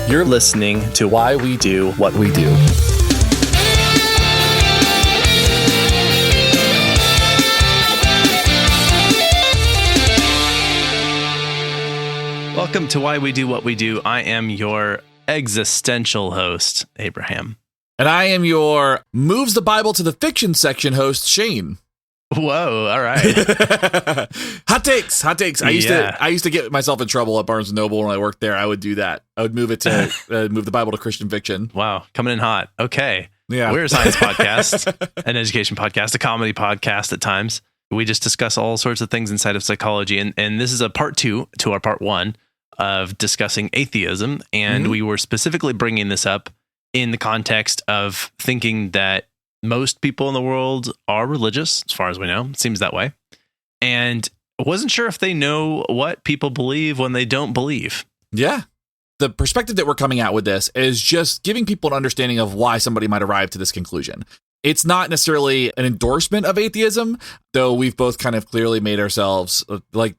You're listening to Why We Do What We Do. Welcome to Why We Do What We Do. I am your existential host, Abraham. And I am your moves the Bible to the fiction section host, Shane. Whoa, all right. Hot takes. I used to get myself in trouble at Barnes & Noble when I worked there. I would do that. I would move it to move the Bible to Christian fiction. Wow, coming in hot. Okay. Yeah. We're a science podcast, an education podcast, a comedy podcast at times. We just discuss all sorts of things inside of psychology. And this is a part 2 to our part 1 of discussing atheism. And we were specifically bringing this up in the context of thinking that most people in the world are religious, as far as we know. It seems that way. And I wasn't sure if they know what people believe when they don't believe. Yeah. The perspective that we're coming at with this is just giving people an understanding of why somebody might arrive to this conclusion. It's not necessarily an endorsement of atheism, though we've both kind of clearly made ourselves,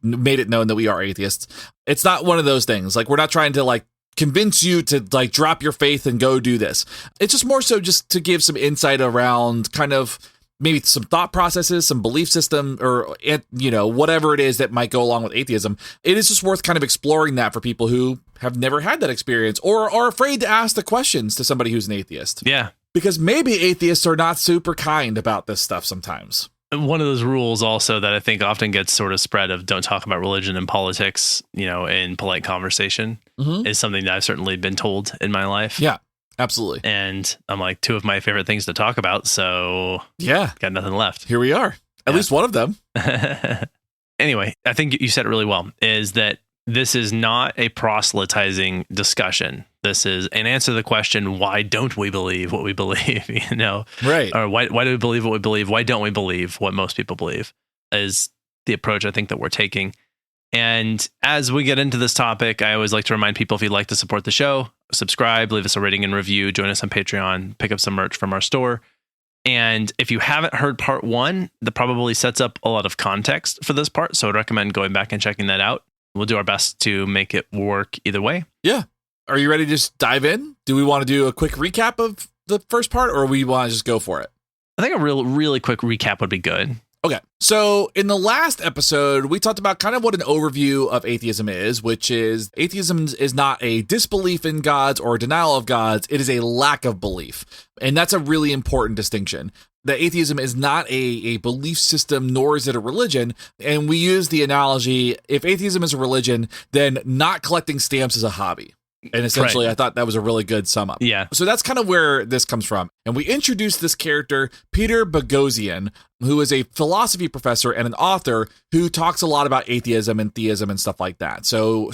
made it known that we are atheists. It's not one of those things. We're not trying to convince you to drop your faith and go do this. It's just more so just to give some insight around kind of maybe some thought processes, some belief system, or, whatever it is that might go along with atheism. It is just worth kind of exploring that for people who have never had that experience or are afraid to ask the questions to somebody who's an atheist. Yeah. Because maybe atheists are not super kind about this stuff sometimes. One of those rules also that I think often gets sort of spread of don't talk about religion and politics, in polite conversation is something that I've certainly been told in my life. Yeah, absolutely. And I'm like, 2 of my favorite things to talk about. So yeah, got nothing left. Here we are. At least one of them. Anyway, I think you said it really well, is that this is not a proselytizing discussion. This is an answer to the question, why don't we believe what we believe? Right. Or why do we believe what we believe? Why don't we believe what most people believe is the approach I think that we're taking. And as we get into this topic, I always like to remind people, if you'd like to support the show, subscribe, leave us a rating and review, join us on Patreon, pick up some merch from our store. And if you haven't heard part 1, that probably sets up a lot of context for this part. So I'd recommend going back and checking that out. We'll do our best to make it work either way. Yeah. Are you ready to just dive in? Do we want to do a quick recap of the first part, or we want to just go for it? I think a really quick recap would be good. Okay. So in the last episode, we talked about kind of what an overview of atheism is, which is atheism is not a disbelief in gods or a denial of gods. It is a lack of belief. And that's a really important distinction. That atheism is not a belief system, nor is it a religion. And we use the analogy, if atheism is a religion, then not collecting stamps is a hobby. And essentially, right. I thought that was a really good sum up. Yeah. So that's kind of where this comes from. And we introduced this character, Peter Boghossian, who is a philosophy professor and an author who talks a lot about atheism and theism and stuff like that. So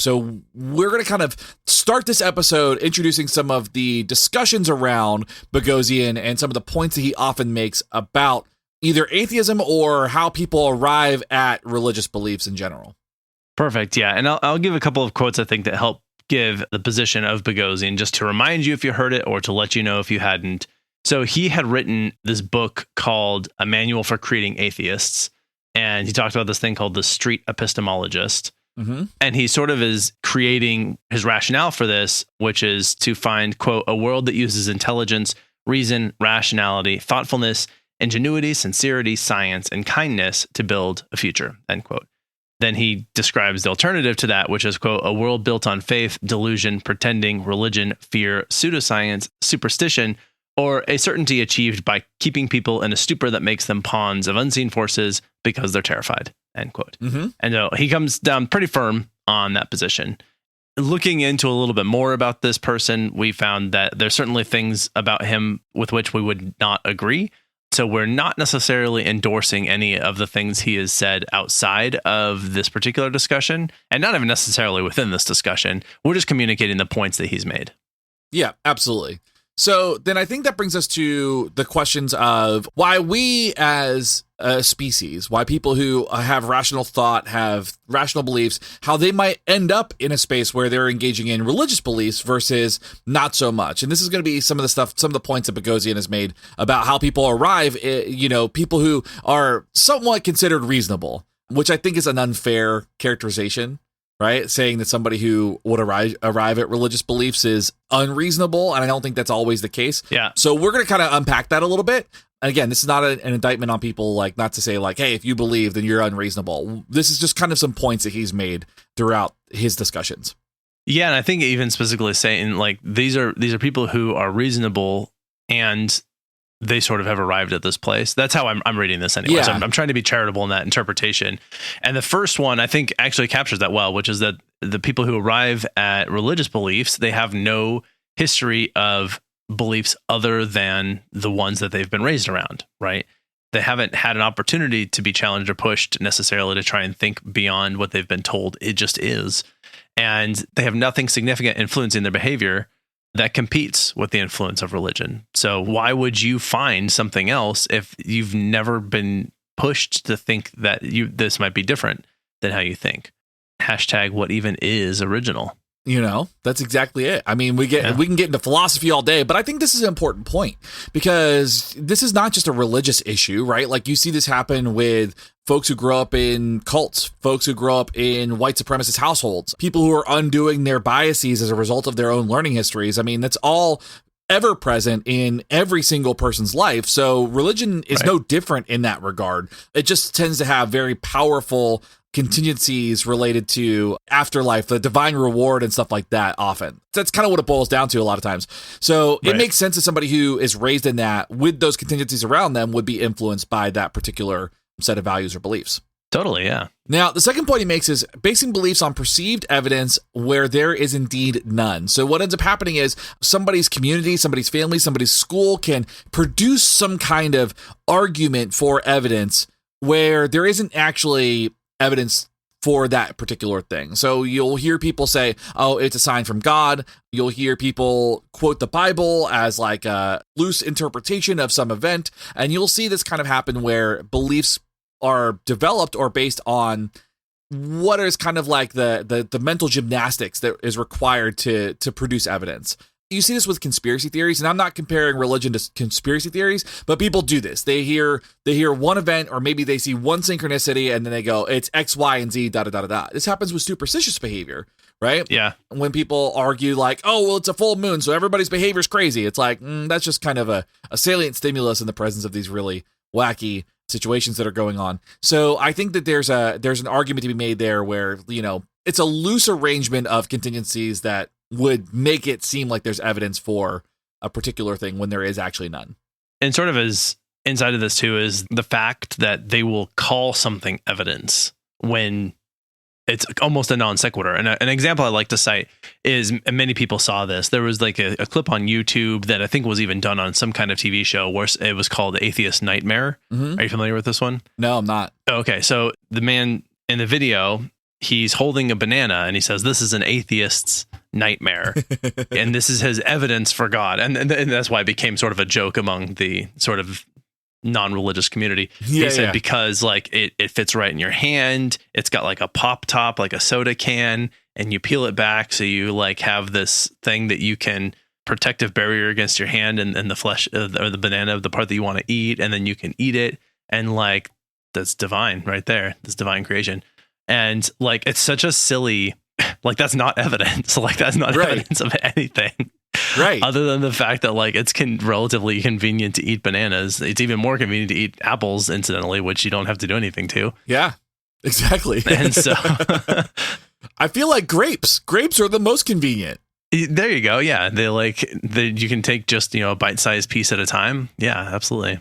we're going to kind of start this episode introducing some of the discussions around Boghossian and some of the points that he often makes about either atheism or how people arrive at religious beliefs in general. Perfect. Yeah. And I'll give a couple of quotes I think that help give the position of Boghossian, just to remind you if you heard it or to let you know if you hadn't. So he had written this book called A Manual for Creating Atheists, and he talked about this thing called the street epistemologist. And he sort of is creating his rationale for this, which is to find, quote, a world that uses intelligence, reason, rationality, thoughtfulness, ingenuity, sincerity, science, and kindness to build a future, end quote. Then he describes the alternative to that, which is, quote, a world built on faith, delusion, pretending, religion, fear, pseudoscience, superstition, or a certainty achieved by keeping people in a stupor that makes them pawns of unseen forces because they're terrified, end quote. And he comes down pretty firm on that position. Looking into a little bit more about this person, we found that there's certainly things about him with which we would not agree. So we're not necessarily endorsing any of the things he has said outside of this particular discussion, and not even necessarily within this discussion. We're just communicating the points that he's made. Yeah, absolutely. So then I think that brings us to the questions of why we as a species, why people who have rational thought, have rational beliefs, how they might end up in a space where they're engaging in religious beliefs versus not so much. And this is going to be some of the points that Boghossian has made about how people arrive, people who are somewhat considered reasonable, which I think is an unfair characterization. right? Saying that somebody who would arrive at religious beliefs is unreasonable, and I don't think that's always the case. Yeah. So we're going to kind of unpack that a little bit. And again, this is not an indictment on people, like not to say like, hey, if you believe, then you're unreasonable. This is just kind of some points that he's made throughout his discussions. Yeah, and I think even specifically saying like these are people who are reasonable and they sort of have arrived at this place. That's how I'm reading this anyway. Yeah. So I'm trying to be charitable in that interpretation. And the first one I think actually captures that well, which is that the people who arrive at religious beliefs, they have no history of beliefs other than the ones that they've been raised around, right? They haven't had an opportunity to be challenged or pushed necessarily to try and think beyond what they've been told it just is. And they have nothing significant influencing their behavior that competes with the influence of religion. So why would you find something else if you've never been pushed to think that this might be different than how you think? Hashtag what even is original? You know, that's exactly it. I mean, we can get into philosophy all day, but I think this is an important point because this is not just a religious issue, right? Like you see this happen with folks who grow up in cults, folks who grow up in white supremacist households, people who are undoing their biases as a result of their own learning histories. I mean, that's all ever present in every single person's life. So religion is no different in that regard. It just tends to have very powerful contingencies related to afterlife, the divine reward and stuff like that often. That's kind of what it boils down to a lot of times. So it makes sense that somebody who is raised in that with those contingencies around them would be influenced by that particular set of values or beliefs. Totally, yeah. Now, the second point he makes is basing beliefs on perceived evidence where there is indeed none. So what ends up happening is somebody's community, somebody's family, somebody's school can produce some kind of argument for evidence where there isn't actually evidence for that particular thing. So you'll hear people say, oh, it's a sign from God. You'll hear people quote the Bible as like a loose interpretation of some event. And you'll see this kind of happen where beliefs are developed or based on what is kind of like the mental gymnastics that is required to produce evidence. You see this with conspiracy theories, and I'm not comparing religion to conspiracy theories, but people do this. They hear one event, or maybe they see one synchronicity, and then they go, it's X, Y, and Z, da, da, da, da, da. This happens with superstitious behavior, right? Yeah. When people argue like, oh, well, it's a full moon, so everybody's behavior is crazy. It's like, that's just kind of a salient stimulus in the presence of these really wacky situations that are going on. So I think that there's an argument to be made there where, you know, it's a loose arrangement of contingencies that would make it seem like there's evidence for a particular thing when there is actually none. And sort of as inside of this too is the fact that they will call something evidence when it's almost a non sequitur. And an example I like to cite is, and many people saw this, there was like a clip on YouTube that I think was even done on some kind of TV show where it was called Atheist Nightmare. Mm-hmm. Are you familiar with this one? No, I'm not. Okay. So the man in the video, he's holding a banana and he says, this is an atheist's nightmare. And this is his evidence for God. And that's why it became sort of a joke among the sort of non-religious community. He said, because like it fits right in your hand. It's got like a pop top, like a soda can, and you peel it back. So you like have this thing that you can protective barrier against your hand and the flesh or the banana of the part that you want to eat. And then you can eat it. And like, that's divine right there. This divine creation. And like, it's such a silly, like, that's not evidence. Like, that's not evidence of anything. Right. Other than the fact that like, it's relatively convenient to eat bananas. It's even more convenient to eat apples, incidentally, which you don't have to do anything to. Yeah, exactly. And so I feel like grapes are the most convenient. There you go. Yeah. You can take just, a bite-sized piece at a time. Yeah, absolutely.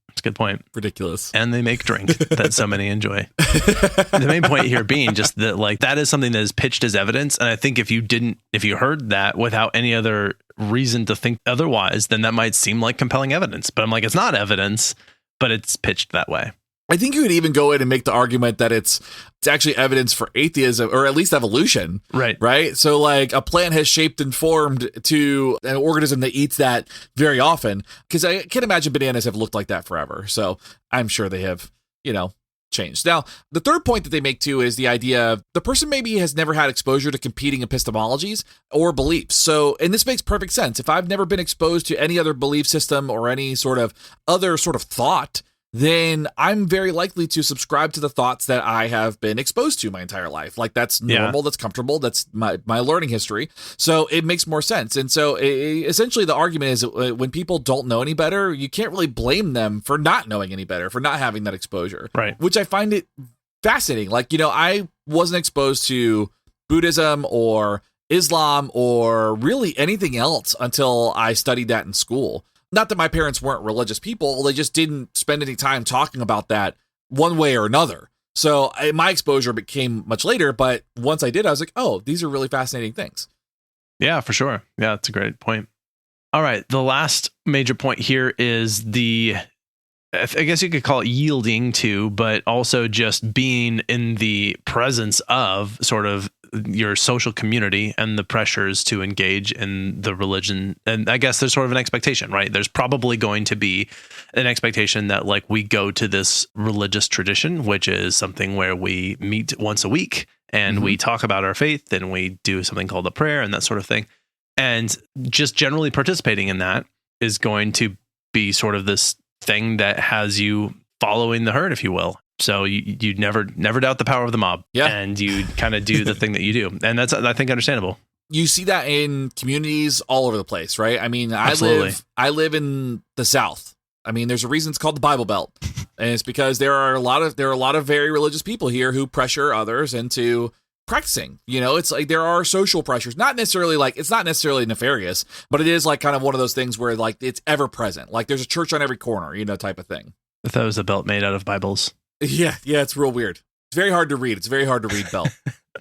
That's a good point. Ridiculous. And they make drink that so many enjoy. The main point here being just that like that is something that is pitched as evidence. And I think if you heard that without any other reason to think otherwise, then that might seem like compelling evidence. But I'm like, it's not evidence, but it's pitched that way. I think you could even go in and make the argument that it's actually evidence for atheism, or at least evolution. Right. So like a plant has shaped and formed to an organism that eats that very often, because I can't imagine bananas have looked like that forever. So I'm sure they have, changed. Now, the third point that they make too is the idea of the person maybe has never had exposure to competing epistemologies or beliefs. So, and this makes perfect sense. If I've never been exposed to any other belief system or any sort of other sort of thought, then I'm very likely to subscribe to the thoughts that I have been exposed to my entire life. Like that's normal, that's comfortable, that's my learning history. So it makes more sense. And so essentially the argument is when people don't know any better, you can't really blame them for not knowing any better, for not having that exposure. Right. Which I find it fascinating. Like, I wasn't exposed to Buddhism or Islam or really anything else until I studied that in school. Not that my parents weren't religious people, they just didn't spend any time talking about that one way or another. So my exposure became much later, but once I did, I was like, oh, these are really fascinating things. Yeah, for sure. Yeah, that's a great point. All right, the last major point here is I guess you could call it yielding to, but also just being in the presence of sort of your social community and the pressures to engage in the religion. And I guess there's sort of an expectation, right? There's probably going to be an expectation that like we go to this religious tradition, which is something where we meet once a week and we talk about our faith and we do something called a prayer and that sort of thing. And just generally participating in that is going to be sort of this thing that has you following the herd, if you will. So you never doubt the power of the mob, and you kind of do the thing that you do, and that's, I think, understandable. You see that in communities all over the place, right? I mean, Absolutely. I live in the South. I mean, there's a reason it's called the Bible Belt, and it's because there are a lot of very religious people here who pressure others into practicing. It's like there are social pressures, not necessarily like it's not necessarily nefarious, but it is like kind of one of those things where like it's ever present. Like there's a church on every corner, type of thing. I thought it was a belt made out of Bibles. Yeah, it's real weird. It's very hard to read. It's a very hard to read belt.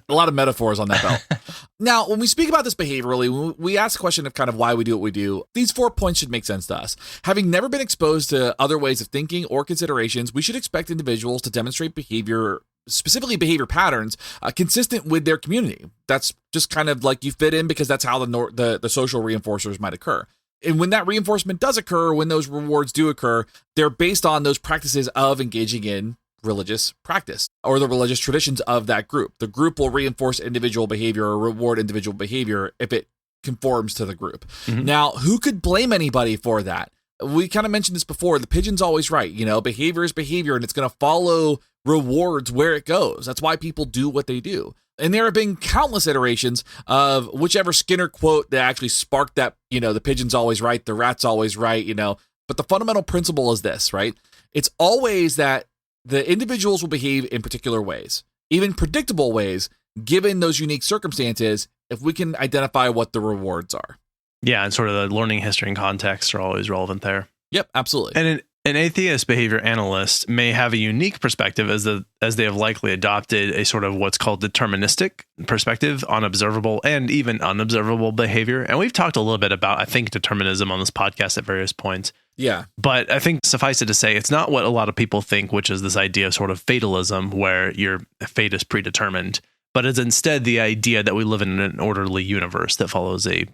A lot of metaphors on that belt. Now, when we speak about this behaviorally, we ask the question of kind of why we do what we do. These 4 points should make sense to us. Having never been exposed to other ways of thinking or considerations, we should expect individuals to demonstrate behavior, specifically behavior patterns, consistent with their community. That's just kind of like you fit in because that's how the social reinforcers might occur. And when that reinforcement does occur, when those rewards do occur, they're based on those practices of engaging in religious practice or the religious traditions of that group. The group will reinforce individual behavior or reward individual behavior if it conforms to the group. Now, who could blame anybody for that? We kind of mentioned this before. The pigeon's always right. Behavior is behavior and it's going to follow rewards where it goes. That's why people do what they do. And there have been countless iterations of whichever Skinner quote that actually sparked that, the pigeon's always right, the rat's always right, But the fundamental principle is this, right? It's always that the individuals will behave in particular ways, even predictable ways, given those unique circumstances, if we can identify what the rewards are. Yeah, and sort of the learning history and context are always relevant there. Yep, absolutely. And an atheist behavior analyst may have a unique perspective as they have likely adopted a sort of what's called deterministic perspective on observable and even unobservable behavior. And we've talked a little bit about, I think, determinism on this podcast at various points. Yeah. But I think suffice it to say, it's not what a lot of people think, which is this idea of sort of fatalism where your fate is predetermined, but it's instead the idea that we live in an orderly universe that follows a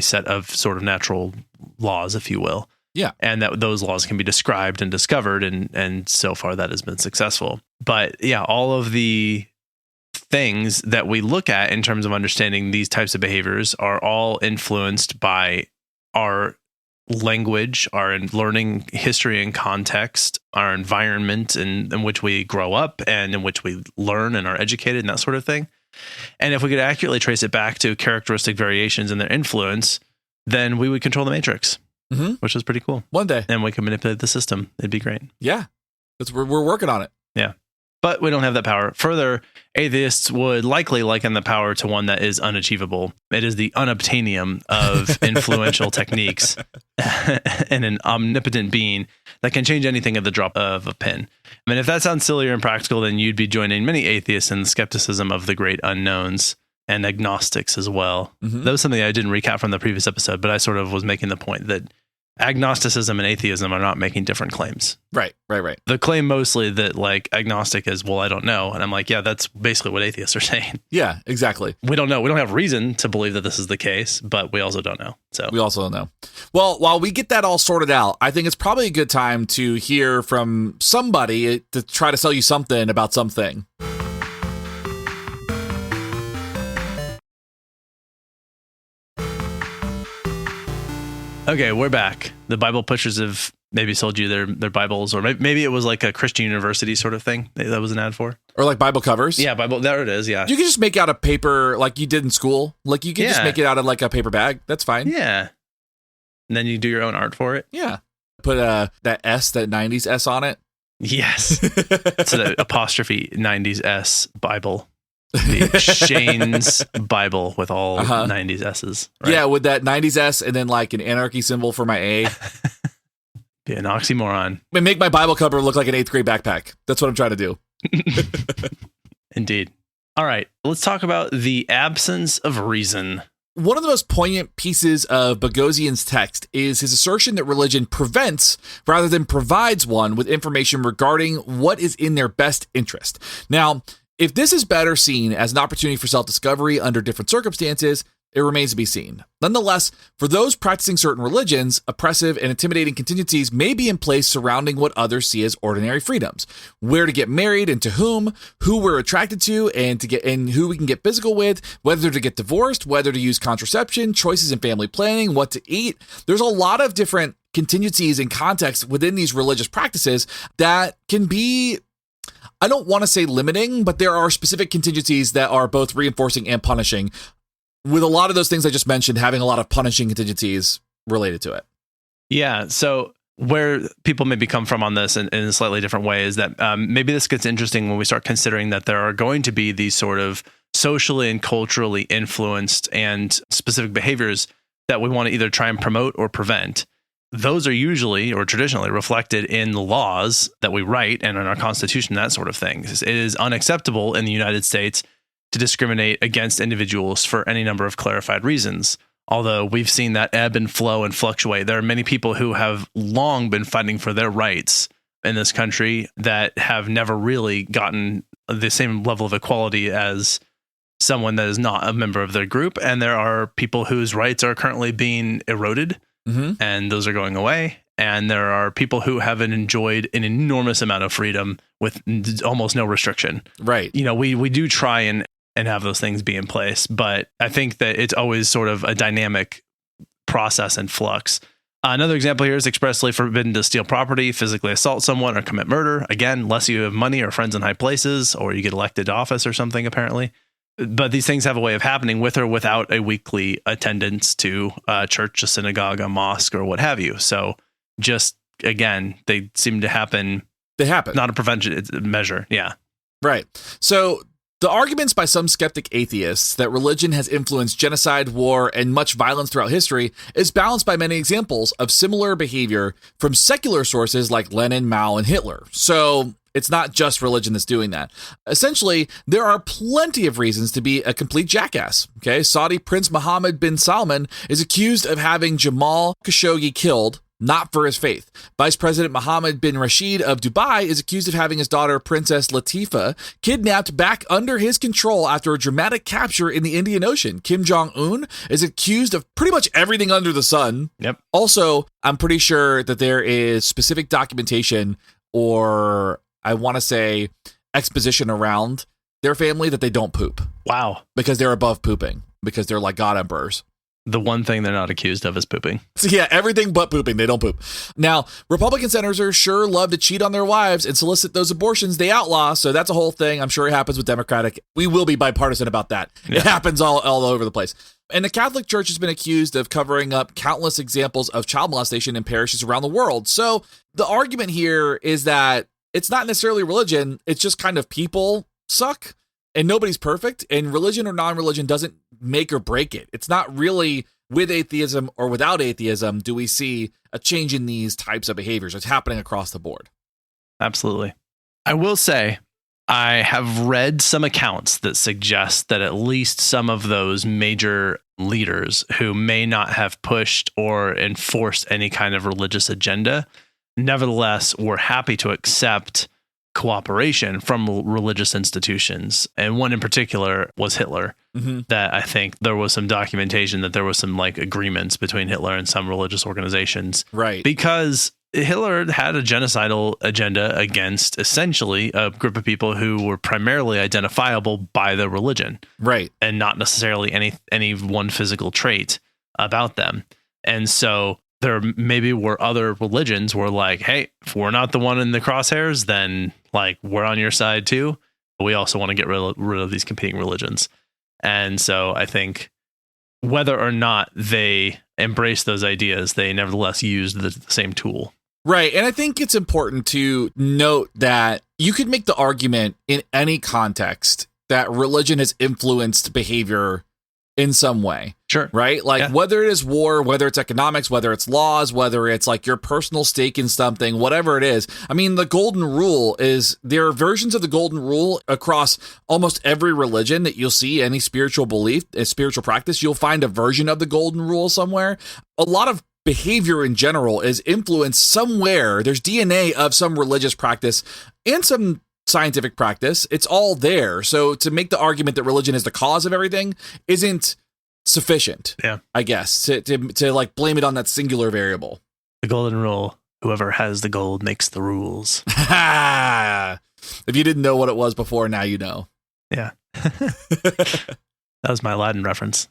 set of sort of natural laws, if you will. Yeah. And that those laws can be described and discovered. And so far that has been successful. But yeah, all of the things that we look at in terms of understanding these types of behaviors are all influenced by our language, our learning history and context, our environment in which we grow up and in which we learn and are educated and that sort of thing. And if we could accurately trace it back to characteristic variations in their influence, then we would control the matrix, which is pretty cool. One day. And we can manipulate the system. It'd be great. Yeah. We're working on it. Yeah. But we don't have that power. Further, atheists would likely liken the power to one that is unachievable. It is the unobtainium of influential techniques and an omnipotent being that can change anything at the drop of a pin. I mean, if that sounds silly or impractical, then you'd be joining many atheists in the skepticism of the great unknowns and agnostics as well. That was something I didn't recap from the previous episode, but I sort of was making the point that agnosticism and atheism are not making different claims. Right. The claim mostly that like agnostic is, well, I don't know. And I'm like, yeah, that's basically what atheists are saying. Yeah, exactly. We don't know. We don't have reason to believe that this is the case, but we also don't know. So we also don't know. Well, while we get that all sorted out, I think it's probably a good time to hear from somebody to try to sell you something about something. Okay, we're back. The Bible pushers have maybe sold you their Bibles, or maybe it was like a Christian university sort of thing that was an ad for. Or like Bible covers. Yeah, Bible. There it is. Yeah. You can just make out a paper like you did in school. Like you can just make it out of like a paper bag. That's fine. Yeah. And then you do your own art for it. Yeah. Put that 90s S on it. Yes. It's an apostrophe 90s S Bible. The Shane's Bible with all 90s S's. Right? Yeah, with that 90s S and then like an anarchy symbol for my A. Be an oxymoron. And make my Bible cover look like an 8th grade backpack. That's what I'm trying to do. Indeed. All right, let's talk about the absence of reason. One of the most poignant pieces of Boghossian's text is his assertion that religion prevents rather than provides one with information regarding what is in their best interest. Now, if this is better seen as an opportunity for self-discovery under different circumstances, it remains to be seen. Nonetheless, for those practicing certain religions, oppressive and intimidating contingencies may be in place surrounding what others see as ordinary freedoms. Where to get married and to whom, who we're attracted to and who we can get physical with, whether to get divorced, whether to use contraception, choices in family planning, what to eat. There's a lot of different contingencies and contexts within these religious practices that can be, I don't want to say limiting, but there are specific contingencies that are both reinforcing and punishing, with a lot of those things I just mentioned having a lot of punishing contingencies related to it. Yeah. So where people maybe come from on this in a slightly different way is that maybe this gets interesting when we start considering that there are going to be these sort of socially and culturally influenced and specific behaviors that we want to either try and promote or prevent. Those are usually or traditionally reflected in the laws that we write and in our Constitution, that sort of thing. It is unacceptable in the United States to discriminate against individuals for any number of clarified reasons. Although we've seen that ebb and flow and fluctuate. There are many people who have long been fighting for their rights in this country that have never really gotten the same level of equality as someone that is not a member of their group. And there are people whose rights are currently being eroded, and those are going away. And there are people who haven't enjoyed an enormous amount of freedom with almost no restriction. Right. You know, we do try and have those things be in place. But I think that it's always sort of a dynamic process and flux. Another example here is expressly forbidden to steal property, physically assault someone, or commit murder. Again, unless you have money or friends in high places, or you get elected to office or something, apparently. But these things have a way of happening with or without a weekly attendance to a church, a synagogue, a mosque, or what have you. So just, again, they seem to happen. They happen. Not a prevention measure. Yeah. Right. So the arguments by some skeptic atheists that religion has influenced genocide, war, and much violence throughout history is balanced by many examples of similar behavior from secular sources like Lenin, Mao, and Hitler. So it's not just religion that's doing that. Essentially, there are plenty of reasons to be a complete jackass. Okay, Saudi Prince Mohammed bin Salman is accused of having Jamal Khashoggi killed, not for his faith. Vice President Mohammed bin Rashid of Dubai is accused of having his daughter, Princess Latifa, kidnapped back under his control after a dramatic capture in the Indian Ocean. Kim Jong-un is accused of pretty much everything under the sun. Yep. Also, I'm pretty sure that there is specific documentation, or I want to say exposition around their family that they don't poop. Wow. Because they're above pooping, because they're like God emperors. The one thing they're not accused of is pooping. So yeah, everything but pooping. They don't poop. Now, Republican senators sure love to cheat on their wives and solicit those abortions they outlaw. So that's a whole thing. I'm sure it happens with Democratic. We will be bipartisan about that. Yeah. It happens all over the place. And the Catholic Church has been accused of covering up countless examples of child molestation in parishes around the world. So the argument here is that it's not necessarily religion. It's just kind of people suck. And nobody's perfect, and religion or non-religion doesn't make or break it. It's not really with atheism or without atheism do we see a change in these types of behaviors. It's happening across the board. Absolutely. I will say I have read some accounts that suggest that at least some of those major leaders who may not have pushed or enforced any kind of religious agenda, nevertheless were happy to accept cooperation from religious institutions. And one in particular was Hitler, that I think there was some documentation that there was some like agreements between Hitler and some religious organizations. Right. Because Hitler had a genocidal agenda against essentially a group of people who were primarily identifiable by their religion. Right. And not necessarily any one physical trait about them. And so there maybe were other religions were like, hey, if we're not the one in the crosshairs, then like we're on your side too. But we also want to get rid of these competing religions. And so I think whether or not they embrace those ideas, they nevertheless use the same tool. Right. And I think it's important to note that you could make the argument in any context that religion has influenced behavior in some way. Sure. Right? Like whether it is war, whether it's economics, whether it's laws, whether it's like your personal stake in something, whatever it is. I mean, the golden rule is there are versions of the golden rule across almost every religion that you'll see, any spiritual belief, a spiritual practice, you'll find a version of the golden rule somewhere. A lot of behavior in general is influenced somewhere. There's DNA of some religious practice and some scientific practice. It's all there. So to make the argument that religion is the cause of everything isn't sufficient. Yeah, I guess to like blame it on that singular variable. The golden rule: whoever has the gold makes the rules. If you didn't know what it was before, now you know. Yeah, that was my Aladdin reference.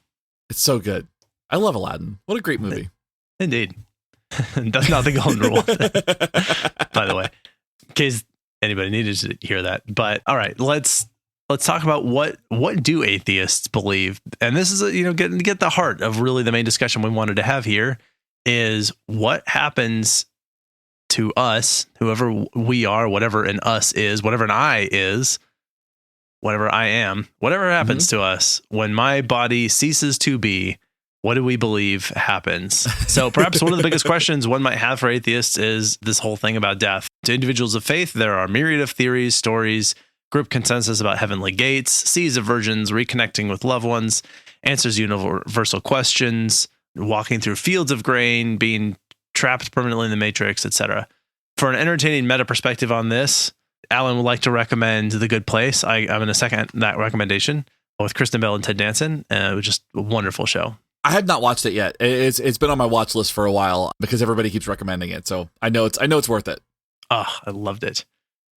It's so good. I love Aladdin. What a great movie. Indeed. That's not the golden rule, by the way, in case anybody needed to hear that. But all right, let's talk about what do atheists believe? And this is get the heart of really the main discussion we wanted to have here is what happens to us, whoever we are, whatever an us is, whatever an I is, whatever I am, whatever happens to us when my body ceases to be. What do we believe happens? So perhaps one of the biggest questions one might have for atheists is this whole thing about death. To individuals of faith, there are a myriad of theories, stories, group consensus about heavenly gates, seas of virgins, reconnecting with loved ones, answers universal questions, walking through fields of grain, being trapped permanently in the matrix, etc. For an entertaining meta perspective on this, Alan would like to recommend The Good Place. I'm going to second that recommendation with Kristen Bell and Ted Danson. It was just a wonderful show. I have not watched it yet. It's been on my watch list for a while because everybody keeps recommending it. So I know it's worth it. Oh, I loved it.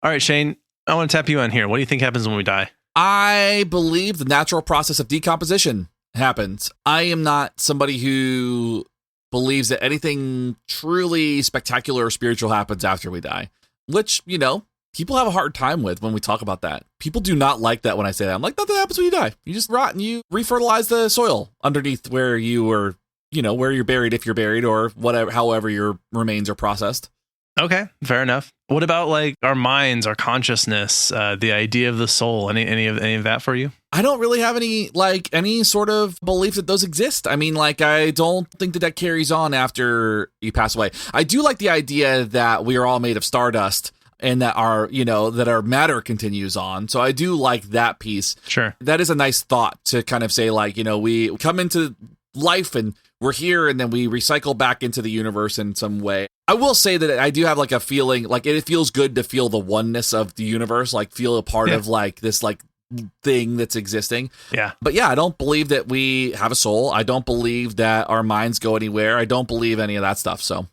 All right, Shane, I want to tap you on here. What do you think happens when we die? I believe the natural process of decomposition happens. I am not somebody who believes that anything truly spectacular or spiritual happens after we die, which, people have a hard time with when we talk about that. People do not like that when I say that. I'm like, nothing happens when you die. You just rot and you refertilize the soil underneath where you were, where you're buried, if you're buried, or whatever, however your remains are processed. Okay, fair enough. What about like our minds, our consciousness, the idea of the soul? Any of that for you? I don't really have any sort of belief that those exist. I mean, I don't think that carries on after you pass away. I do like the idea that we are all made of stardust and that our matter continues on. So I do like that piece. Sure. That is a nice thought to kind of say we come into life and we're here and then we recycle back into the universe in some way. I will say that I do have a feeling it feels good to feel the oneness of the universe, feel a part of this thing that's existing. Yeah. But yeah, I don't believe that we have a soul. I don't believe that our minds go anywhere. I don't believe any of that stuff. So.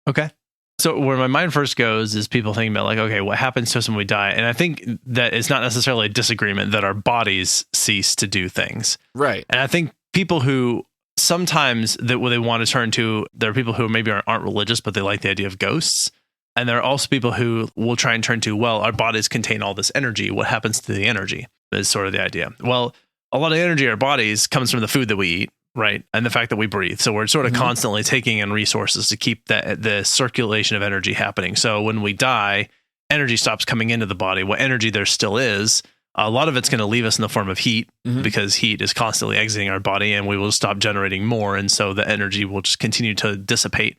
Okay. So where my mind first goes is people thinking about okay, what happens to us when we die? And I think that it's not necessarily a disagreement that our bodies cease to do things. Right. And I think people who sometimes that what they want to turn to, there are people who maybe aren't religious, but they like the idea of ghosts. And there are also people who will try and turn to, well, our bodies contain all this energy. What happens to the energy is sort of the idea. Well, a lot of energy in our bodies comes from the food that we eat. Right. And the fact that we breathe. So we're sort of constantly taking in resources to keep the circulation of energy happening. So when we die, energy stops coming into the body. What energy there still is, a lot of it's going to leave us in the form of heat because heat is constantly exiting our body and we will stop generating more. And so the energy will just continue to dissipate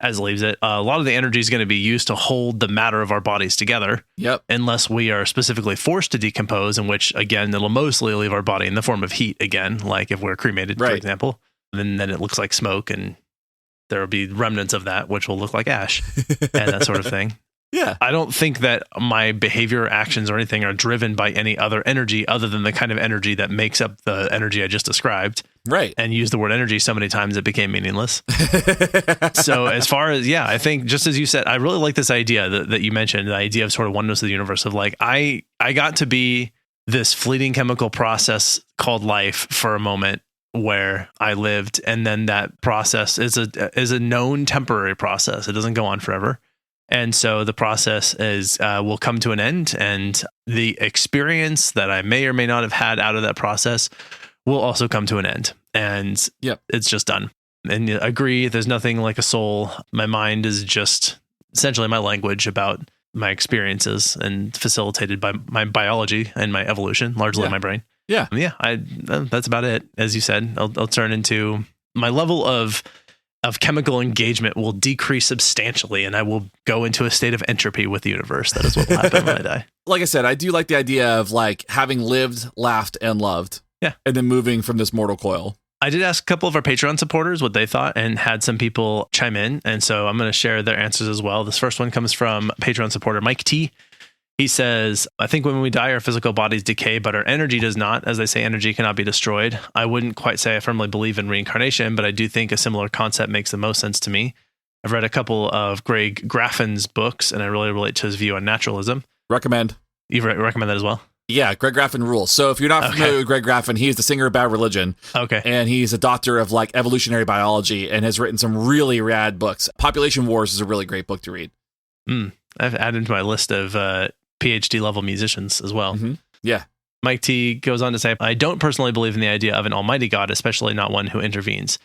as it leaves it. A lot of the energy is going to be used to hold the matter of our bodies together. Yep. Unless we are specifically forced to decompose, in which, again, it'll mostly leave our body in the form of heat again, like if we're cremated, for example. Then it looks like smoke and there will be remnants of that, which will look like ash and that sort of thing. Yeah. I don't think that my behavior, actions, or anything are driven by any other energy other than the kind of energy that makes up the energy I just described. Right. And used the word energy so many times it became meaningless. So as far as, I think just as you said, I really like this idea that you mentioned, the idea of sort of oneness of the universe of I got to be this fleeting chemical process called life for a moment. where I lived, and then that process is a known temporary process. It doesn't go on forever. And so the process will come to an end, and the experience that I may or may not have had out of that process will also come to an end. And It's just done. And agree, there's nothing like a soul. My mind is just essentially my language about my experiences and facilitated by my biology and my evolution, largely my brain. Yeah. That's about it. As you said, I'll turn into my level of chemical engagement will decrease substantially, and I will go into a state of entropy with the universe. That is what will happen when I die. Like I said, I do like the idea of like having lived, laughed, and loved. Yeah. And then moving from this mortal coil. I did ask a couple of our Patreon supporters what they thought and had some people chime in. And so I'm going to share their answers as well. This first one comes from Patreon supporter Mike T. He says, I think when we die, our physical bodies decay, but our energy does not. As they say, energy cannot be destroyed. I wouldn't quite say I firmly believe in reincarnation, but I do think a similar concept makes the most sense to me. I've read a couple of Greg Graffin's books, and I really relate to his view on naturalism. Recommend. You recommend that as well? Yeah, Greg Graffin rules. So if you're not familiar with Greg Graffin, he's the singer of Bad Religion. Okay. And he's a doctor of like evolutionary biology and has written some really rad books. Population Wars is a really great book to read. I've added to my list of PhD level musicians as well. Mm-hmm. Yeah. Mike T goes on to say, I don't personally believe in the idea of an almighty God, especially not one who intervenes.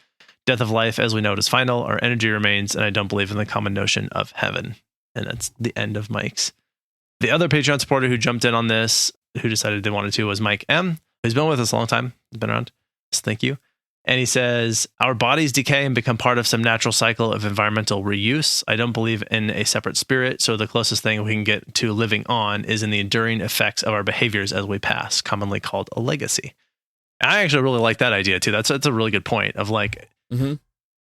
Death of life, as we know it, is final. Our energy remains, and I don't believe in the common notion of heaven. And that's the end of Mike's. The other Patreon supporter who jumped in on this, who decided they wanted to, was Mike M, who's been with us a long time. He's been around. So thank you. And he says, our bodies decay and become part of some natural cycle of environmental reuse. I don't believe in a separate spirit, so the closest thing we can get to living on is in the enduring effects of our behaviors as we pass, commonly called a legacy. And I actually really like that idea too. That's a really good point of like,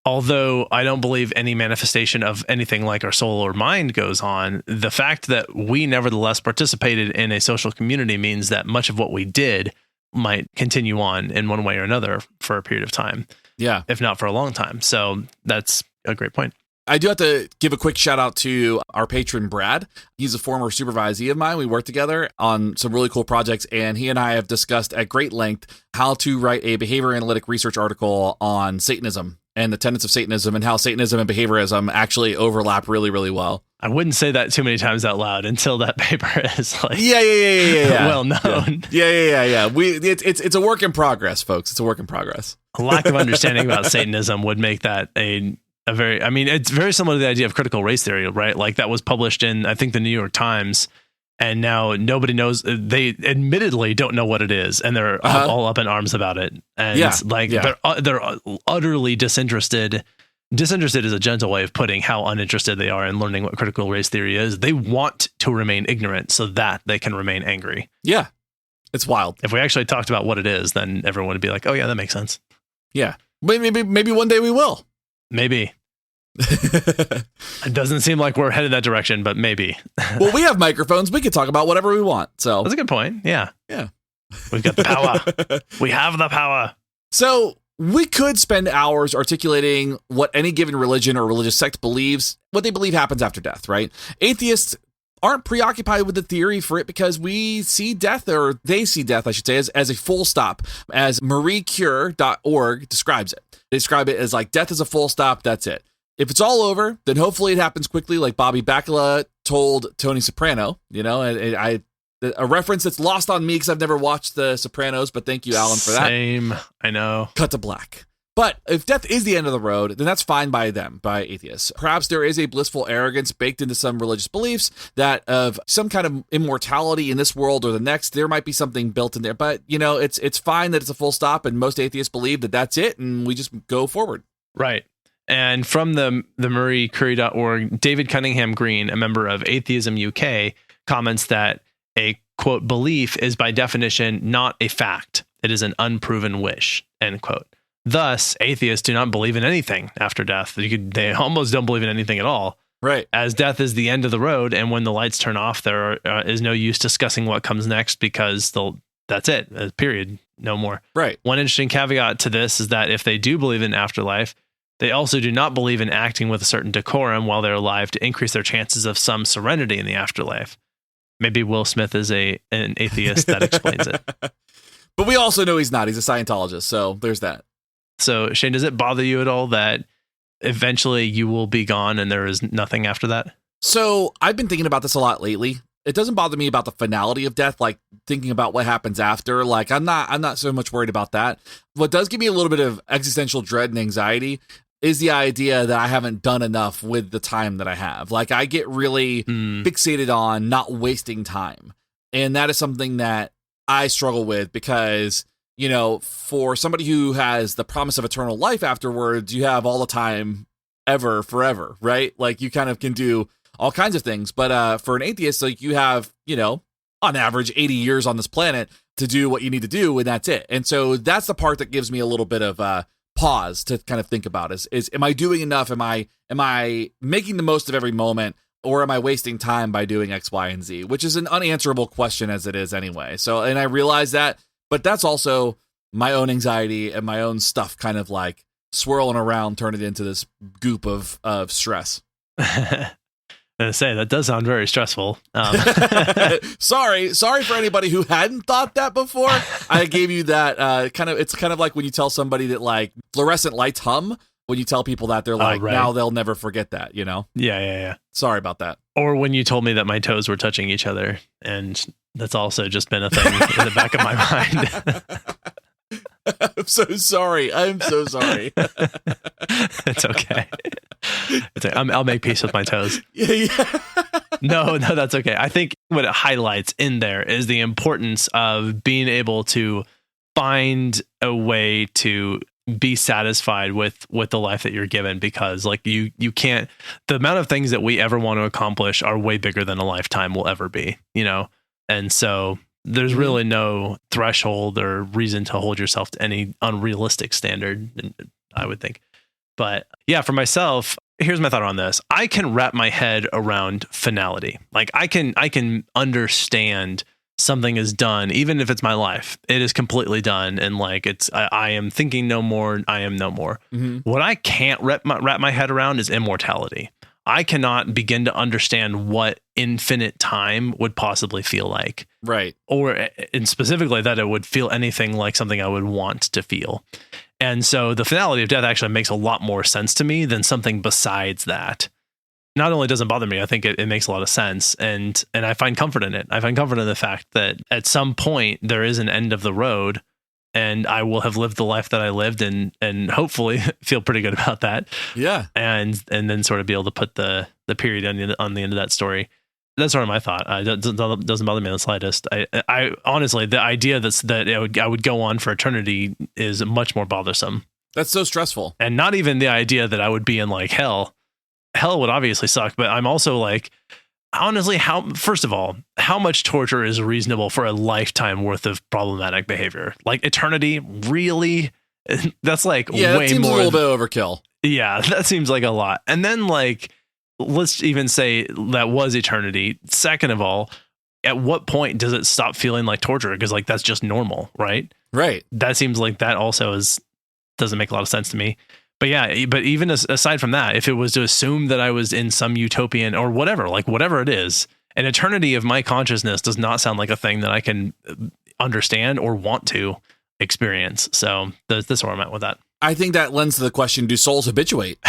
although I don't believe any manifestation of anything like our soul or mind goes on, the fact that we nevertheless participated in a social community means that much of what we did might continue on in one way or another for a period of time. Yeah. If not for a long time. So that's a great point. I do have to give a quick shout out to our patron, Brad. He's a former supervisee of mine. We worked together on some really cool projects, and he and I have discussed at great length how to write a behavior analytic research article on Satanism and the tenets of Satanism and how Satanism and behaviorism actually overlap really, really well. I wouldn't say that too many times out loud until that paper is like yeah. well known. Yeah. It's a work in progress, folks. It's a work in progress. A lack of understanding about Satanism would make that a very, I mean, it's very similar to the idea of critical race theory, right? Like that was published in, I think, the New York Times, and now nobody knows. They admittedly don't know what it is, and they're all up in arms about it. And they're utterly disinterested. Disinterested is a gentle way of putting how uninterested they are in learning what critical race theory is. They want to remain ignorant so that they can remain angry. Yeah. It's wild. If we actually talked about what it is, then everyone would be like, oh yeah, that makes sense. Yeah. Maybe one day we will. Maybe. It doesn't seem like we're headed that direction, but maybe. Well, we have microphones. We can talk about whatever we want. So that's a good point. Yeah. Yeah. We've got the power. We have the power. So we could spend hours articulating what any given religion or religious sect believes, what they believe happens after death, right? Atheists aren't preoccupied with the theory for it because we see death, or they see death, I should say, as a full stop, as mariecure.org describes it. They describe it as like death is a full stop, that's it. If it's all over, then hopefully it happens quickly, like Bobby Bacala told Tony Soprano, you know, a reference that's lost on me because I've never watched The Sopranos, but thank you, Alan, for that. Same, I know. Cut to black. But if death is the end of the road, then that's fine by them, by atheists. Perhaps there is a blissful arrogance baked into some religious beliefs that of some kind of immortality in this world or the next, there might be something built in there. But, you know, it's fine that it's a full stop, and most atheists believe that that's it, and we just go forward. Right. And from the mariecure.org, David Cunningham Green, a member of Atheism UK, comments that a, quote, belief is by definition not a fact. It is an unproven wish, end quote. Thus, atheists do not believe in anything after death. They almost don't believe in anything at all. Right. As death is the end of the road, and when the lights turn off, there is no use discussing what comes next because that's it, period, no more. Right. One interesting caveat to this is that if they do believe in afterlife, they also do not believe in acting with a certain decorum while they're alive to increase their chances of some serenity in the afterlife. Maybe Will Smith is an atheist that explains it. But we also know he's not. He's a Scientologist, so there's that. So Shane, does it bother you at all that eventually you will be gone and there is nothing after that? So I've been thinking about this a lot lately. It doesn't bother me about the finality of death, like thinking about what happens after. Like I'm not so much worried about that. What does give me a little bit of existential dread and anxiety is the idea that I haven't done enough with the time that I have. Like I get really fixated on not wasting time. And that is something that I struggle with because, you know, for somebody who has the promise of eternal life afterwards, you have all the time ever, forever, right? Like you kind of can do all kinds of things. But for an atheist, like you have, you know, on average 80 years on this planet to do what you need to do, and that's it. And so that's the part that gives me a little bit of pause to kind of think about is am I doing enough? Am I making the most of every moment, or am I wasting time by doing X, Y, and Z, which is an unanswerable question as it is anyway. So, and I realize that, but that's also my own anxiety and my own stuff kind of like swirling around, turn it into this goop of stress. I say that does sound very stressful. Sorry for anybody who hadn't thought that before. I gave you that it's kind of like when you tell somebody that like fluorescent lights hum. When you tell people that, they're like, right. Now they'll never forget that, you know? Yeah. Sorry about that. Or when you told me that my toes were touching each other, and that's also just been a thing in the back of my mind. I'm so sorry. It's okay. I'll make peace with my toes. Yeah. No, that's okay. I think what it highlights in there is the importance of being able to find a way to be satisfied with the life that you're given, because like you can't, the amount of things that we ever want to accomplish are way bigger than a lifetime will ever be, you know? And so there's really no threshold or reason to hold yourself to any unrealistic standard, I would think. But yeah, for myself, here's my thought on this. I can wrap my head around finality. Like I can understand something is done, even if it's my life. It is completely done, and like I am thinking no more. I am no more. What I can't wrap my head around is immortality. I cannot begin to understand what infinite time would possibly feel like. Right. And specifically that it would feel anything like something I would want to feel. And so the finality of death actually makes a lot more sense to me than something besides that. Not only doesn't bother me, I think it makes a lot of sense. And I find comfort in it. I find comfort in the fact that at some point there is an end of the road, and I will have lived the life that I lived and hopefully feel pretty good about that. Yeah. And then sort of be able to put the period on the end of that story. That's sort of my thought. It doesn't bother me in the slightest. I honestly, the idea that I would go on for eternity is much more bothersome. That's so stressful. And not even the idea that I would be in like hell. Hell would obviously suck, but I'm also like, honestly, first of all, how much torture is reasonable for a lifetime worth of problematic behavior? Like eternity, really? That's like way that seems more. A little bit overkill. Yeah, that seems like a lot. And then like, let's even say that was eternity. Second of all, at what point does it stop feeling like torture? Because like that's just normal, right? Right. That seems like that also doesn't make a lot of sense to me. But yeah, but even aside from that, if it was to assume that I was in some utopian or whatever, like whatever it is, an eternity of my consciousness does not sound like a thing that I can understand or want to experience. So that's where I'm at with that. I think that lends to the question, do souls habituate?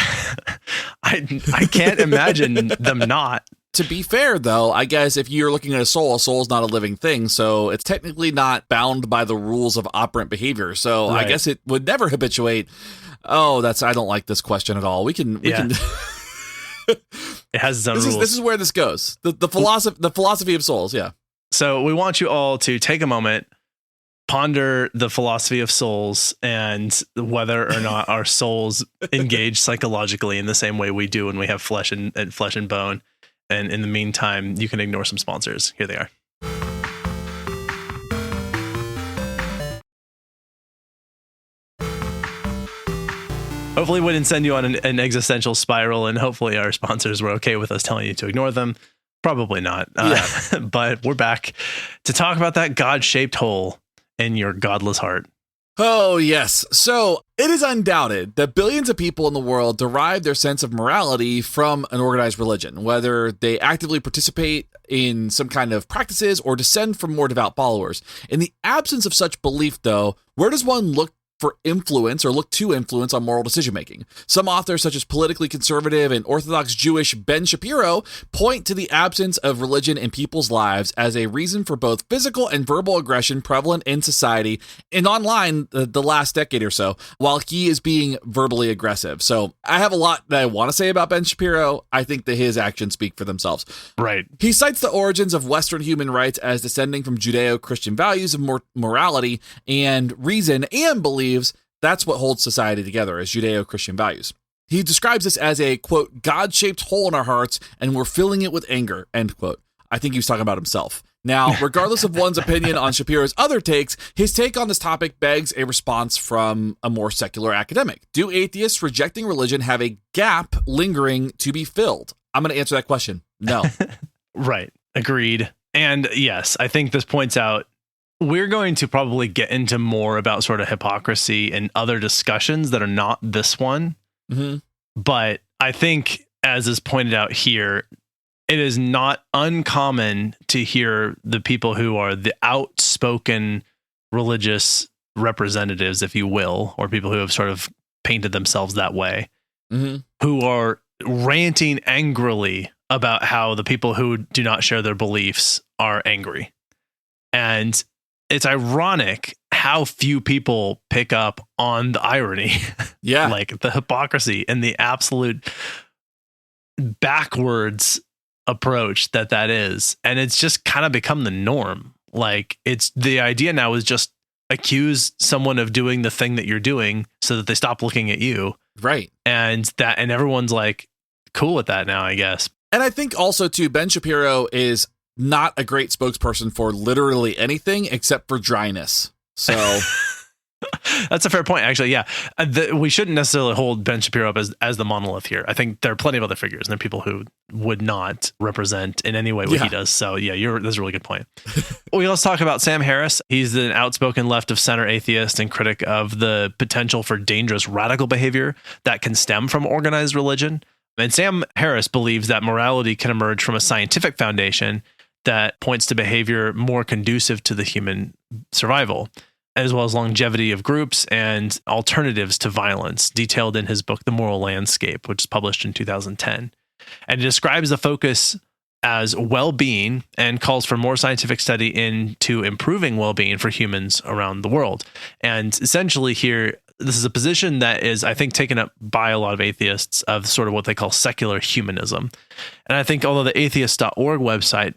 I can't imagine them not. To be fair, though, I guess if you're looking at a soul is not a living thing, so it's technically not bound by the rules of operant behavior. So right. I guess it would never habituate. Oh, I don't like this question at all. We can. It has its own rules. This is where this goes. The philosophy of souls. Yeah. So we want you all to take a moment, ponder the philosophy of souls and whether or not our souls engage psychologically in the same way we do when we have flesh and bone. And in the meantime, you can ignore some sponsors. Here they are. Hopefully we didn't send you on an existential spiral, and hopefully our sponsors were okay with us telling you to ignore them. Probably not. Yeah. But we're back to talk about that God-shaped hole in your godless heart. Oh, yes. So it is undoubted that billions of people in the world derive their sense of morality from an organized religion, whether they actively participate in some kind of practices or descend from more devout followers. In the absence of such belief, though, where does one look for influence or look to influence on moral decision making. Some authors, such as politically conservative and Orthodox Jewish Ben Shapiro, point to the absence of religion in people's lives as a reason for both physical and verbal aggression prevalent in society and online the last decade or so, while he is being verbally aggressive. So I have a lot that I want to say about Ben Shapiro. I think that his actions speak for themselves. Right. He cites the origins of Western human rights as descending from Judeo-Christian values of morality and reason, and believes that's what holds society together, is Judeo-Christian values. He describes this as a, quote, God-shaped hole in our hearts, and we're filling it with anger, end quote. I think he was talking about himself. Now, regardless of one's opinion on Shapiro's other takes, his take on this topic begs a response from a more secular academic. Do atheists rejecting religion have a gap lingering to be filled? I'm going to answer that question. No. Right. Agreed. And yes, I think this points out we're going to probably get into more about sort of hypocrisy and other discussions that are not this one. Mm-hmm. But I think, as is pointed out here, it is not uncommon to hear the people who are the outspoken religious representatives, if you will, or people who have sort of painted themselves that way, who are ranting angrily about how the people who do not share their beliefs are angry. And it's ironic how few people pick up on the irony. Yeah. Like the hypocrisy and the absolute backwards approach that is. And it's just kind of become the norm. Like, it's the idea now is just accuse someone of doing the thing that you're doing so that they stop looking at you. Right. And everyone's like cool with that now, I guess. And I think also too, Ben Shapiro is not a great spokesperson for literally anything except for dryness. So that's a fair point, actually. Yeah. We shouldn't necessarily hold Ben Shapiro up as the monolith here. I think there are plenty of other figures and there are people who would not represent in any way what he does. So yeah, that's a really good point. We also talk about Sam Harris. He's an outspoken left of center atheist and critic of the potential for dangerous radical behavior that can stem from organized religion. And Sam Harris believes that morality can emerge from a scientific foundation that points to behavior more conducive to the human survival, as well as longevity of groups and alternatives to violence, detailed in his book, The Moral Landscape, which is published in 2010. And it describes the focus as well-being and calls for more scientific study into improving well-being for humans around the world. And essentially here, this is a position that is, I think, taken up by a lot of atheists of sort of what they call secular humanism. And I think although the atheist.org website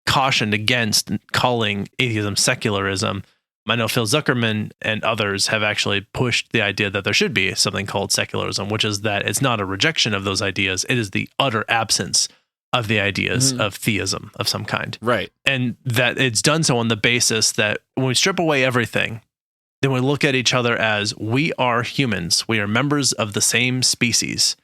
cautioned against calling atheism secularism, I know Phil Zuckerman and others have actually pushed the idea that there should be something called secularism, which is that it's not a rejection of those ideas. It is the utter absence of the ideas of theism of some kind. Right. And that it's done so on the basis that when we strip away everything, then we look at each other as we are humans. We are members of the same species.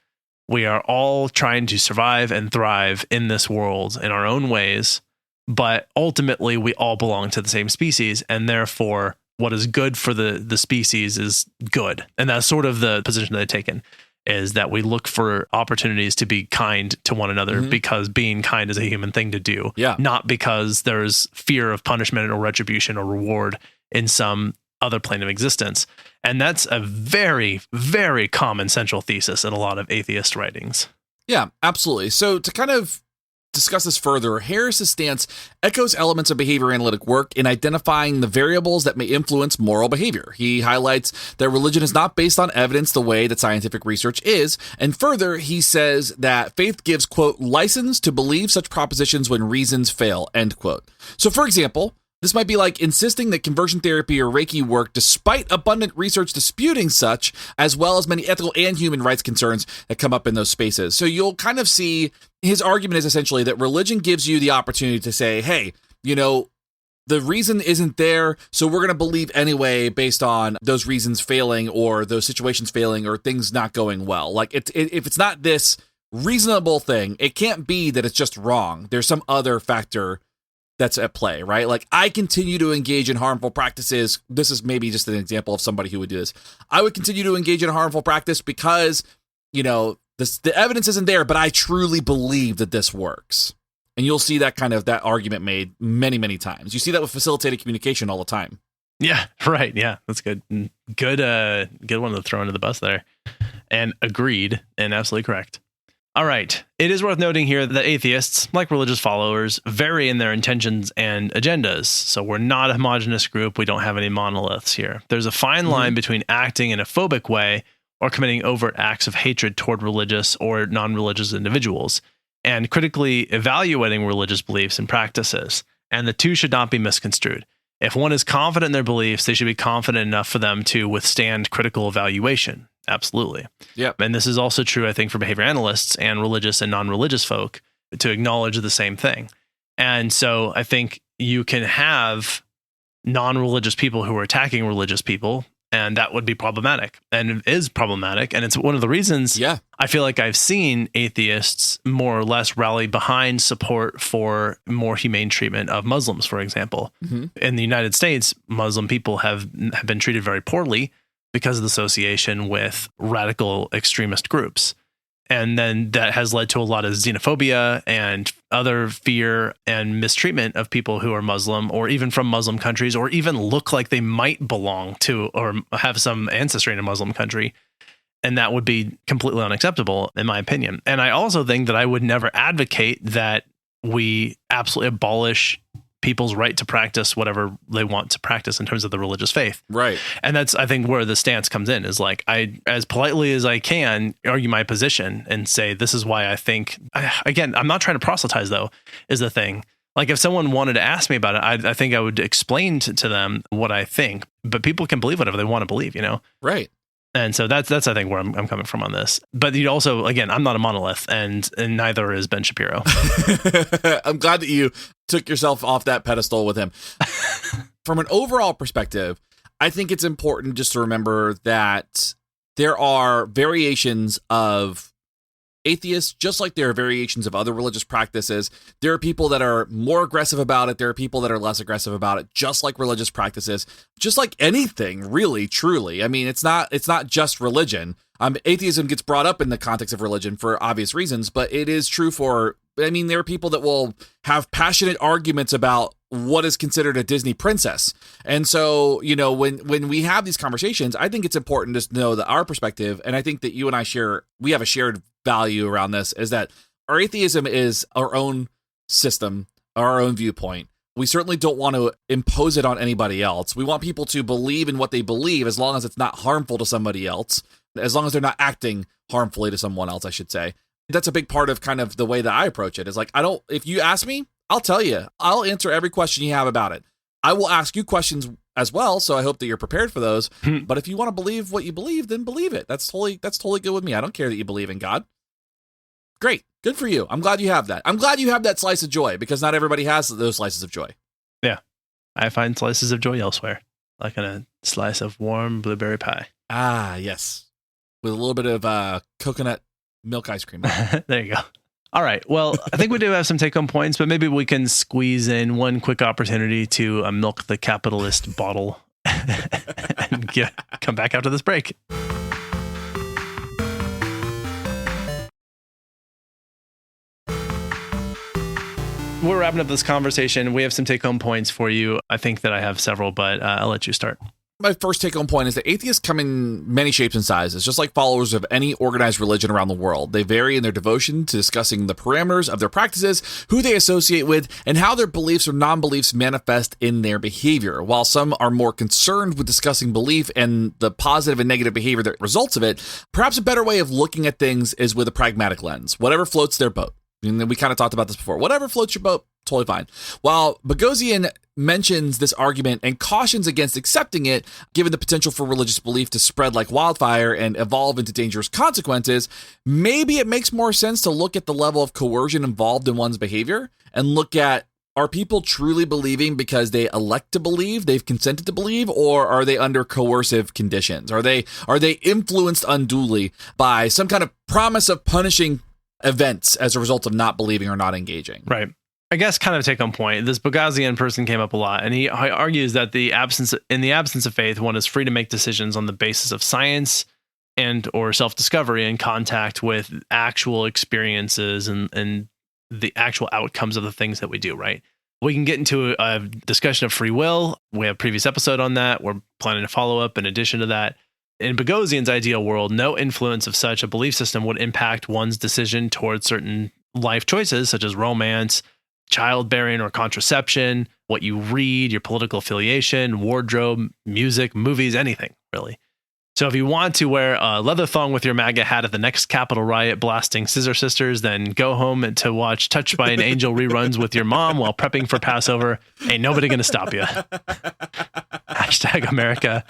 We are all trying to survive and thrive in this world in our own ways. But ultimately, we all belong to the same species, and therefore, what is good for the species is good. And that's sort of the position they've taken, is that we look for opportunities to be kind to one another because being kind is a human thing to do, not because there's fear of punishment or retribution or reward in some other plane of existence. And that's a very, very common central thesis in a lot of atheist writings. Yeah, absolutely. So to kind of discuss this further, Harris's stance echoes elements of behavior analytic work in identifying the variables that may influence moral behavior. He highlights that religion is not based on evidence the way that scientific research is, and further, he says that faith gives, quote, license to believe such propositions when reasons fail, end quote. So, for example, this might be like insisting that conversion therapy or Reiki work despite abundant research disputing such, as well as many ethical and human rights concerns that come up in those spaces. So you'll kind of see his argument is essentially that religion gives you the opportunity to say, hey, you know, the reason isn't there, so we're going to believe anyway based on those reasons failing or those situations failing or things not going well. Like if it's not this reasonable thing, it can't be that it's just wrong. There's some other factor that's at play, right? Like I continue to engage in harmful practices. This is maybe just an example of somebody who would do this. I would continue to engage in a harmful practice because, you know, the evidence isn't there, but I truly believe that this works. And you'll see that kind of that argument made many, many times. You see that with facilitated communication all the time. Yeah, right. Yeah, that's good. Good one to throw into the bus there. And agreed and absolutely correct. All right. It is worth noting here that atheists, like religious followers, vary in their intentions and agendas. So we're not a homogenous group. We don't have any monoliths here. There's a fine line between acting in a phobic way or committing overt acts of hatred toward religious or non-religious individuals, and critically evaluating religious beliefs and practices. And the two should not be misconstrued. If one is confident in their beliefs, they should be confident enough for them to withstand critical evaluation. Absolutely. Yep. And this is also true, I think, for behavior analysts and religious and non-religious folk to acknowledge the same thing. And so I think you can have non-religious people who are attacking religious people, and that would be problematic, and it is problematic. And it's one of the reasons I feel like I've seen atheists more or less rally behind support for more humane treatment of Muslims, for example. In the United States, Muslim people have been treated very poorly because of the association with radical extremist groups. And then that has led to a lot of xenophobia and other fear and mistreatment of people who are Muslim or even from Muslim countries, or even look like they might belong to or have some ancestry in a Muslim country. And that would be completely unacceptable, in my opinion. And I also think that I would never advocate that we absolutely abolish people's right to practice whatever they want to practice in terms of the religious faith. Right. And that's, I think, where the stance comes in, is like, I, as politely as I can, argue my position and say, this is why I think, again, I'm not trying to proselytize though, is the thing. Like if someone wanted to ask me about it, I think I would explain to them what I think, but people can believe whatever they want to believe, you know? Right. And so that's I think where I'm coming from on this. But you also, again, I'm not a monolith, and neither is Ben Shapiro. I'm glad that you took yourself off that pedestal with him. From an overall perspective, I think it's important just to remember that there are variations of atheists, just like there are variations of other religious practices. There are people that are more aggressive about it. There are people that are less aggressive about it, just like religious practices, just like anything, really, truly. I mean, it's not just religion. Atheism gets brought up in the context of religion for obvious reasons, but it is true for, I mean, there are people that will have passionate arguments about what is considered a Disney princess. And so, you know, when we have these conversations, I think it's important to know that our perspective, and I think that you and I we have a shared value around this, is that our atheism is our own system, our own viewpoint. We certainly don't want to impose it on anybody else. We want people to believe in what they believe, as long as it's not harmful to somebody else, as long as they're not acting harmfully to someone else, I should say. That's a big part of kind of the way that I approach it, is like, if you ask me, I'll tell you. I'll answer every question you have about it. I will ask you questions as well, so I hope that you're prepared for those. But if you want to believe what you believe, then believe it. That's totally good with me. I don't care that you believe in God. Great. Good for you. I'm glad you have that. I'm glad you have that slice of joy, because not everybody has those slices of joy. Yeah. I find slices of joy elsewhere, like in a slice of warm blueberry pie. Ah, yes. With a little bit of coconut milk ice cream. There you go. All right. Well, I think we do have some take-home points, but maybe we can squeeze in one quick opportunity to milk the capitalist bottle and come back after this break. We're wrapping up this conversation. We have some take-home points for you. I think that I have several, but I'll let you start. My first take-home point is that atheists come in many shapes and sizes, just like followers of any organized religion around the world. They vary in their devotion to discussing the parameters of their practices, who they associate with, and how their beliefs or non-beliefs manifest in their behavior. While some are more concerned with discussing belief and the positive and negative behavior that results of it, perhaps a better way of looking at things is with a pragmatic lens. Whatever floats their boat. And then we kind of talked about this before. Whatever floats your boat, totally fine. While Boghossian mentions this argument and cautions against accepting it, given the potential for religious belief to spread like wildfire and evolve into dangerous consequences, maybe it makes more sense to look at the level of coercion involved in one's behavior and look at, are people truly believing because they elect to believe, they've consented to believe, or are they under coercive conditions? Are they influenced unduly by some kind of promise of punishing events as a result of not believing or not engaging? Right. I guess kind of take on point. This Boghossian person came up a lot, and he argues that in the absence of faith, one is free to make decisions on the basis of science and or self-discovery in contact with actual experiences and the actual outcomes of the things that we do, right? We can get into a discussion of free will. We have a previous episode on that. We're planning to follow up in addition to that. In Boghossian's ideal world, no influence of such a belief system would impact one's decision towards certain life choices, such as romance, childbearing or contraception, what you read, your political affiliation, wardrobe, music, movies, anything, really. So if you want to wear a leather thong with your MAGA hat at the next Capitol riot blasting Scissor Sisters, then go home and to watch Touched by an Angel reruns with your mom while prepping for Passover, ain't nobody going to stop you. Hashtag America.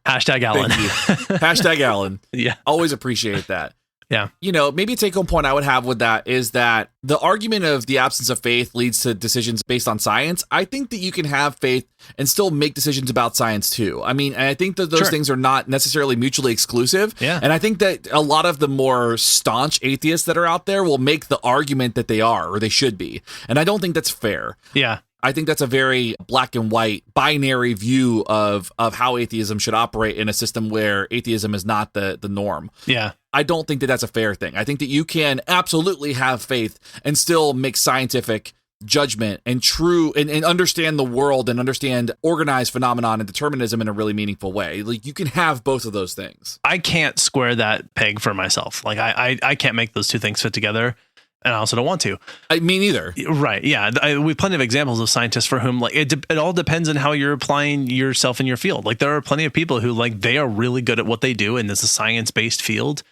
Hashtag Alan. Hashtag Alan. Yeah. Always appreciate that. Yeah. You know, maybe a take-home point I would have with that is that the argument of the absence of faith leads to decisions based on science. I think that you can have faith and still make decisions about science too. I mean, and I think that those things are not necessarily mutually exclusive. Yeah. And I think that a lot of the more staunch atheists that are out there will make the argument that they are, or they should be. And I don't think that's fair. Yeah. I think that's a very black and white binary view of how atheism should operate in a system where atheism is not the norm. Yeah. I don't think that that's a fair thing. I think that you can absolutely have faith and still make scientific judgment and true and understand the world and understand organized phenomenon and determinism in a really meaningful way. Like, you can have both of those things. I can't square that peg for myself. Like I can't make those two things fit together. And I also don't want to. Me neither. Right. Yeah. We have plenty of examples of scientists for whom, like, it all depends on how you're applying yourself in your field. Like, there are plenty of people who, like, they are really good at what they do, and it's a science-based field,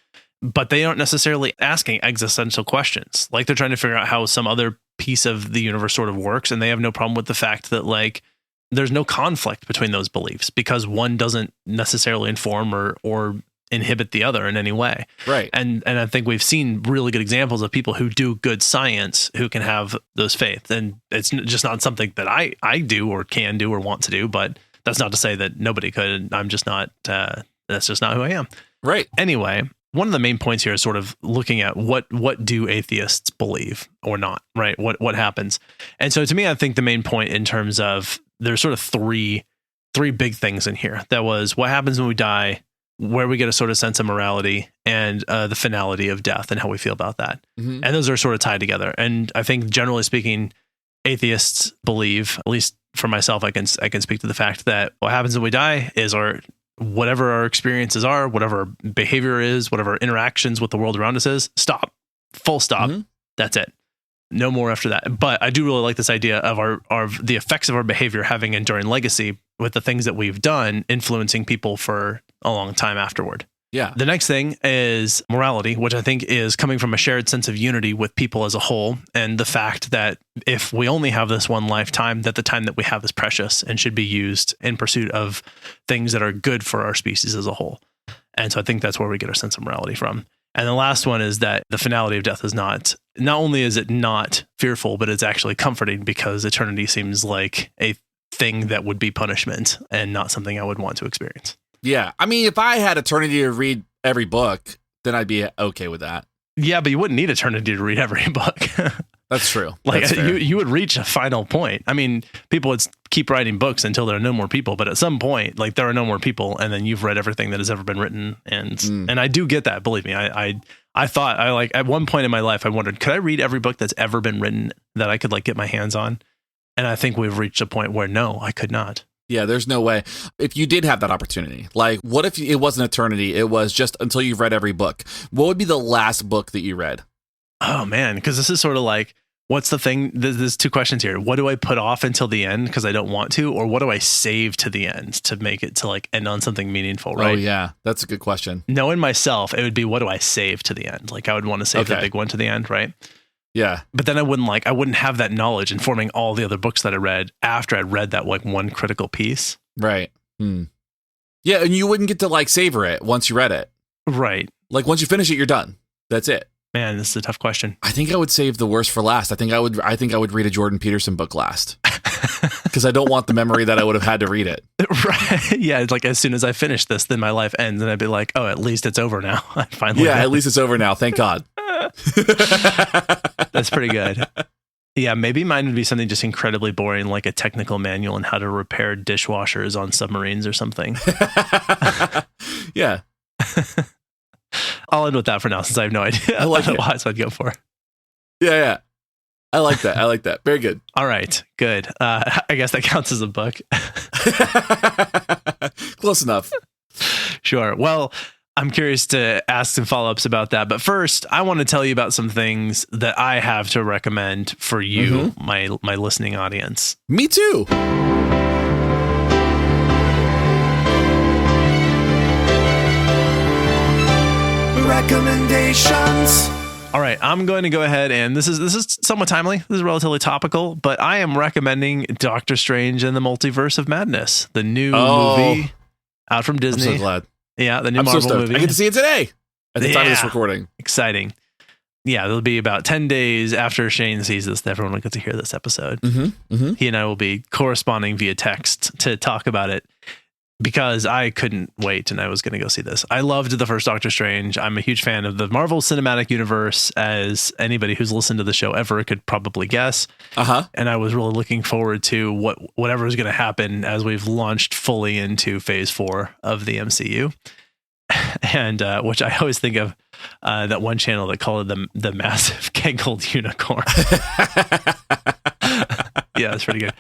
but they aren't necessarily asking existential questions. Like, they're trying to figure out how some other piece of the universe sort of works, and they have no problem with the fact that, like, there's no conflict between those beliefs because one doesn't necessarily inform or inhibit the other in any way. Right. And I think we've seen really good examples of people who do good science who can have those faith. And it's just not something that I do or can do or want to do, but that's not to say that nobody could. I'm just not, that's just not who I am. Right. Anyway, one of the main points here is sort of looking at what do atheists believe or not, right? What happens? And so to me, I think the main point in terms of there's sort of three big things in here. That was what happens when we die, where we get a sort of sense of morality, and the finality of death and how we feel about that. Mm-hmm. And those are sort of tied together. And I think generally speaking, atheists believe, at least for myself, I can speak to the fact that what happens when we die is whatever our experiences are, whatever our behavior is, whatever our interactions with the world around us is, stop, full stop. Mm-hmm. That's it. No more after that. But I do really like this idea of the effects of our behavior having enduring legacy with the things that we've done influencing people for a long time afterward. Yeah. The next thing is morality, which I think is coming from a shared sense of unity with people as a whole, and the fact that if we only have this one lifetime, that the time that we have is precious and should be used in pursuit of things that are good for our species as a whole. And so I think that's where we get our sense of morality from. And the last one is that the finality of death is not only is it not fearful, but it's actually comforting because eternity seems like a thing that would be punishment and not something I would want to experience. Yeah. I mean, if I had eternity to read every book, then I'd be okay with that. Yeah, but you wouldn't need eternity to read every book. That's true. Like you would reach a final point. I mean, people would keep writing books until there are no more people, but at some point, like, there are no more people, and then you've read everything that has ever been written. And I do get that. Believe me, I thought at one point in my life, I wondered, could I read every book that's ever been written that I could, like, get my hands on? And I think we've reached a point where no, I could not. Yeah, there's no way. If you did have that opportunity, like, what if it wasn't eternity? It was just until you've read every book. What would be the last book that you read? Oh, man, because this is sort of like, what's the thing? There's two questions here. What do I put off until the end because I don't want to? Or what do I save to the end to make it to, like, end on something meaningful, right? Oh, yeah. That's a good question. Knowing myself, it would be, what do I save to the end? Like, I would want to save the big one to the end, right? Yeah. But then I wouldn't have that knowledge informing all the other books that I read after I'd read that, like, one critical piece. Right. Yeah. And you wouldn't get to, like, savor it once you read it. Right. Like, once you finish it, you're done. That's it. Man, this is a tough question. I think I would save the worst for last. I think I would read a Jordan Peterson book last because I don't want the memory that I would have had to read it. Right. Yeah. It's like, as soon as I finish this, then my life ends. And I'd be like, oh, at least it's over now. I finally. Yeah. At least it's over now. Thank God. That's pretty good. Yeah, maybe mine would be something just incredibly boring, like a technical manual on how to repair dishwashers on submarines or something. Yeah. I'll end with that for now, since I have no idea. I like it. What I'd go for. Yeah. I like that. I like that. Very good. All right. Good. I guess that counts as a book. Close enough. Sure. Well, I'm curious to ask some follow-ups about that. But first, I want to tell you about some things that I have to recommend for you, my listening audience. Me too. Recommendations. All right, I'm going to go ahead, and this is somewhat timely. This is relatively topical, but I am recommending Doctor Strange and the Multiverse of Madness, the new movie out from Disney. I'm so glad. Yeah, the new Marvel movie. I get to see it today at the time of this recording. Exciting. Yeah, it'll be about 10 days after Shane sees this that everyone will get to hear this episode. He and I will be corresponding via text to talk about it, because I couldn't wait and I was going to go see this. I loved the first Doctor Strange. I'm a huge fan of the Marvel Cinematic Universe, as anybody who's listened to the show ever could probably guess. And I was really looking forward to whatever is going to happen as we've launched fully into phase 4 of the MCU. And which I always think of that one channel that called it the massive gangled unicorn. Yeah, that's pretty good.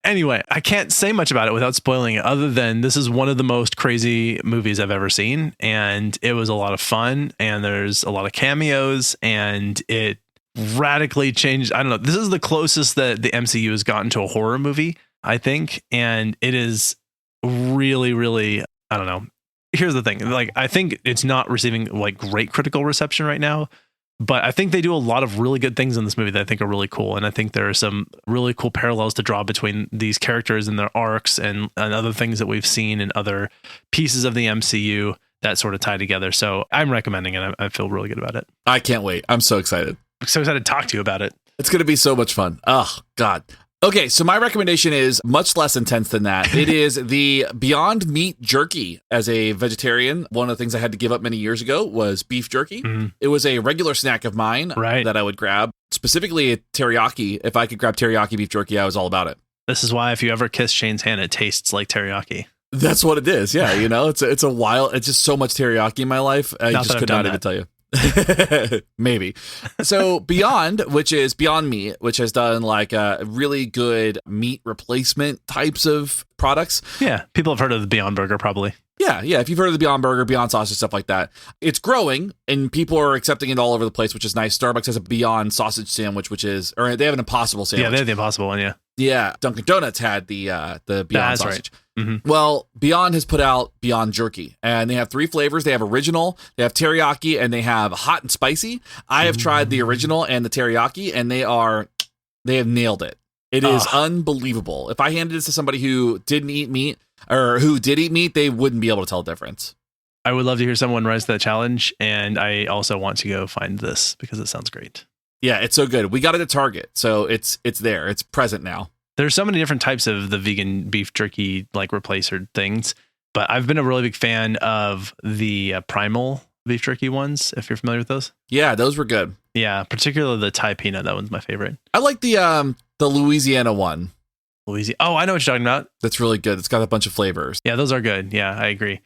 Anyway, I can't say much about it without spoiling it, other than this is one of the most crazy movies I've ever seen, and it was a lot of fun, and there's a lot of cameos, and it radically changed. I don't know. This is the closest that the MCU has gotten to a horror movie, I think, and it is really, really, I don't know. Here's the thing. Like, I think it's not receiving like great critical reception right now, but I think they do a lot of really good things in this movie that I think are really cool. And I think there are some really cool parallels to draw between these characters and their arcs and other things that we've seen in other pieces of the MCU that sort of tie together. So I'm recommending it. I feel really good about it. I can't wait. I'm so excited. I'm so excited to talk to you about it. It's going to be so much fun. Oh, God. Okay, so my recommendation is much less intense than that. It is the Beyond Meat jerky. As a vegetarian, one of the things I had to give up many years ago was beef jerky. It was a regular snack of mine that I would grab, specifically a teriyaki. If I could grab teriyaki beef jerky, I was all about it. This is why if you ever kiss Shane's hand, it tastes like teriyaki. That's what it is. Yeah, you know, it's a wild, it's just so much teriyaki in my life. I just could not even tell you. Maybe. So Beyond, which is Beyond Meat, which has done like really good meat replacement types of products. Yeah, people have heard of the Beyond Burger probably. Yeah. If you've heard of the Beyond Burger, Beyond Sausage, stuff like that, it's growing and people are accepting it all over the place, which is nice. Starbucks has a Beyond Sausage sandwich, or they have an Impossible sandwich. Yeah, they have the Impossible one. Yeah. Yeah, Dunkin' Donuts had the Beyond Sausage. Right. Well, Beyond has put out Beyond Jerky, and they have 3 flavors. They have original, they have teriyaki, and they have hot and spicy. I have tried the original and the teriyaki, and they have nailed it. It is unbelievable. If I handed this to somebody who didn't eat meat, or who did eat meat, they wouldn't be able to tell the difference. I would love to hear someone rise to that challenge, and I also want to go find this because it sounds great. Yeah, it's so good. We got it at Target, so it's there. It's present now. There's so many different types of the vegan beef jerky like replacer things, but I've been a really big fan of the Primal beef jerky ones, if you're familiar with those. Yeah, those were good. Yeah, particularly the Thai peanut. That one's my favorite. I like the Louisiana one. Oh, I know what you're talking about. That's really good. It's got a bunch of flavors. Yeah, those are good. Yeah, I agree.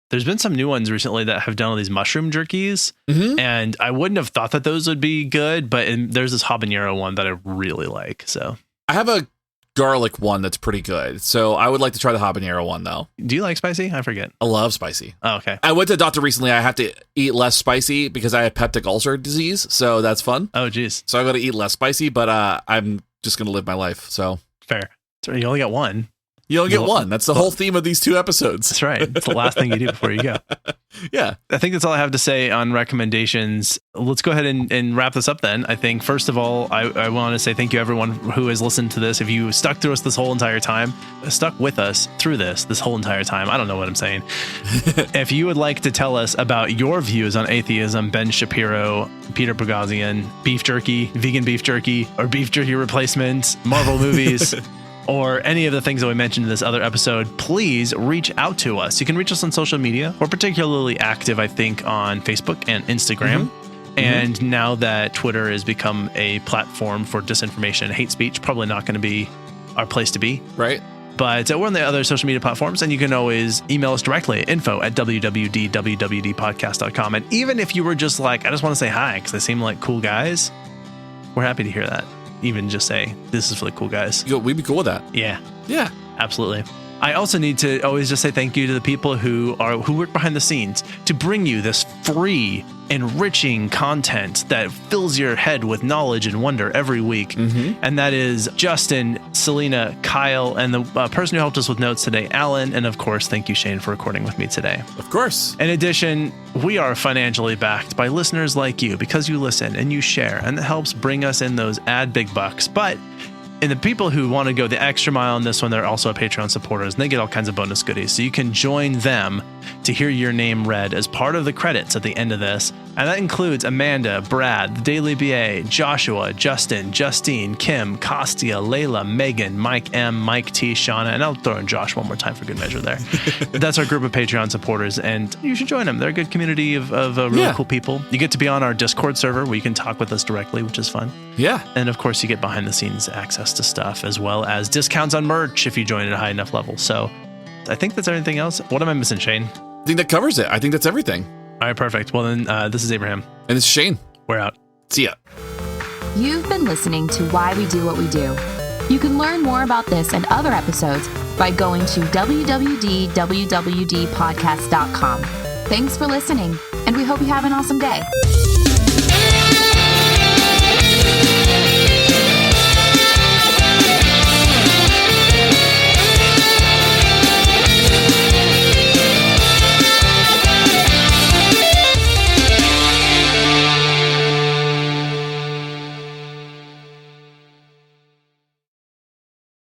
There's been some new ones recently that have done all these mushroom jerkies, and I wouldn't have thought that those would be good, but there's this habanero one that I really like. So I have a garlic one that's pretty good. So I would like to try the habanero one, though. Do you like spicy? I forget. I love spicy. Oh, okay. I went to the doctor recently. I have to eat less spicy because I have peptic ulcer disease. So that's fun. Oh, geez. So I got to eat less spicy, but I'm just going to live my life. So fair. So you only got one. You only get one. That's the whole theme of these 2 episodes. That's right. It's the last thing you do before you go. Yeah. I think that's all I have to say on recommendations. Let's go ahead and wrap this up then. I think, first of all, I want to say thank you, everyone who has listened to this. If you stuck through us this whole entire time, stuck with us through this whole entire time. I don't know what I'm saying. If you would like to tell us about your views on atheism, Ben Shapiro, Peter Boghossian, beef jerky, vegan beef jerky, or beef jerky replacements, Marvel movies, or any of the things that we mentioned in this other episode, please reach out to us. You can reach us on social media. We're particularly active, I think, on Facebook and Instagram. And now that Twitter has become a platform for disinformation and hate speech, probably not going to be our place to be. Right. But we're on the other social media platforms, and you can always email us directly at info@wwdpodcast.com. And even if you were just like, I just want to say hi because they seem like cool guys, we're happy to hear that. even just say, this is for the cool guys. We'd be cool with that. Yeah. Yeah. Absolutely. I also need to always just say thank you to the people who work behind the scenes to bring you this free, enriching content that fills your head with knowledge and wonder every week. Mm-hmm. And that is Justin, Selena, Kyle, and the person who helped us with notes today, Alan. And of course, thank you, Shane, for recording with me today. Of course. In addition, we are financially backed by listeners like you because you listen and you share, and it helps bring us in those ad big bucks. But and the people who want to go the extra mile on this one, they're also Patreon supporters, and they get all kinds of bonus goodies. So you can join them to hear your name read as part of the credits at the end of this. And that includes Amanda, Brad, the Daily BA, Joshua, Justin, Justine, Kim, Kostia, Layla, Megan, Mike M, Mike T, Shauna, and I'll throw in Josh one more time for good measure there. That's our group of Patreon supporters, and you should join them. They're a good community of really cool people. You get to be on our Discord server where you can talk with us directly, which is fun. Yeah. And of course, you get behind the scenes access to stuff, as well as discounts on merch if you join at a high enough level. So I think that's everything else. What am I missing, Shane? I think that covers it. I think that's everything. All right, perfect. Well, then this is Abraham. And this is Shane. We're out. See ya. You've been listening to Why We Do What We Do. You can learn more about this and other episodes by going to www.wwdpodcast.com. Thanks for listening, and we hope you have an awesome day.